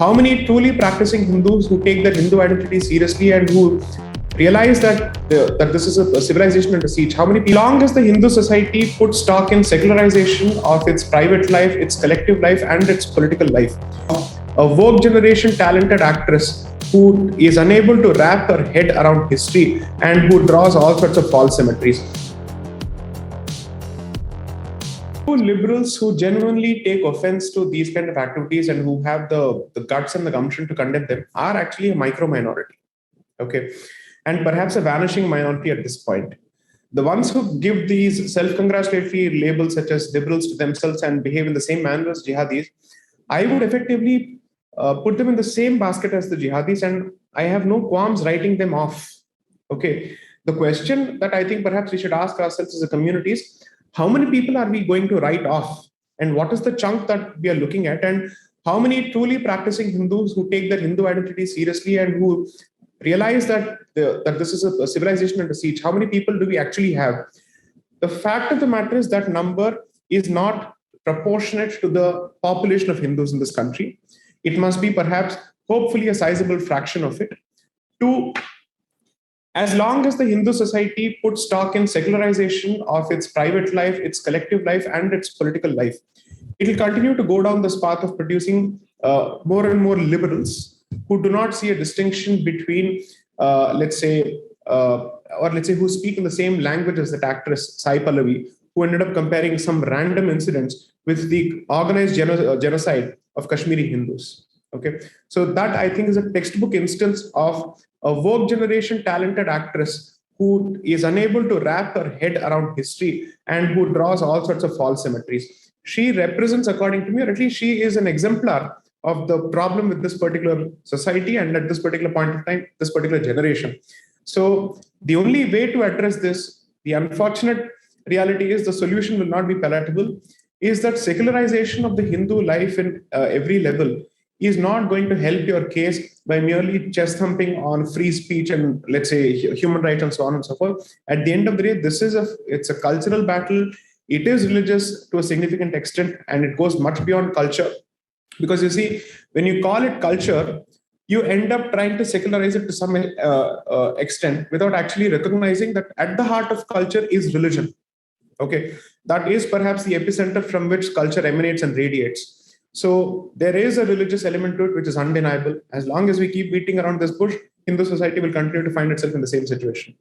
How many truly practicing Hindus who take their Hindu identity seriously and who realize that this is a civilization under siege? How many? Long as the Hindu society puts stock in secularization of its private life, its collective life, and its political life, a woke generation talented actress who is unable to wrap her head around history and who draws all sorts of false symmetries. Liberals who genuinely take offense to these kind of activities and who have the guts and the gumption to condemn them are actually a micro minority. Okay. And perhaps a vanishing minority at this point. The ones who give these self-congratulatory labels such as liberals to themselves and behave in the same manner as jihadis, I would effectively put them in the same basket as the jihadis, and I have no qualms writing them off. Okay. The question that I think perhaps we should ask ourselves as a community is, how many people are we going to write off? And what is the chunk that we are looking at? And how many truly practicing Hindus who take their Hindu identity seriously and who realize that this is a civilization under siege? How many people do we actually have? The fact of the matter is that number is not proportionate to the population of Hindus in this country. It must be perhaps, hopefully, a sizable fraction of it. Two, as long as the Hindu society puts stock in secularization of its private life, its collective life, and its political life, it will continue to go down this path of producing more and more liberals who do not see a distinction between, let's say, who speak in the same language as that actress Sai Pallavi, who ended up comparing some random incidents with the organized genocide of Kashmiri Hindus. Okay, so that I think is a textbook instance of a woke generation talented actress who is unable to wrap her head around history and who draws all sorts of false symmetries. She represents, according to me, or at least she is an exemplar of the problem with this particular society and at this particular point of time, this particular generation. So the only way to address this, the unfortunate reality is the solution will not be palatable, is that secularization of the Hindu life in every level is not going to help your case by merely chest thumping on free speech and, let's say, human rights and so on and so forth. At the end of the day, it's a cultural battle. It is religious to a significant extent, and it goes much beyond culture. Because you see, when you call it culture, you end up trying to secularize it to some extent without actually recognizing that at the heart of culture is religion. Okay, that is perhaps the epicenter from which culture emanates and radiates. So there is a religious element to it, which is undeniable. As long as we keep beating around this bush, Hindu society will continue to find itself in the same situation.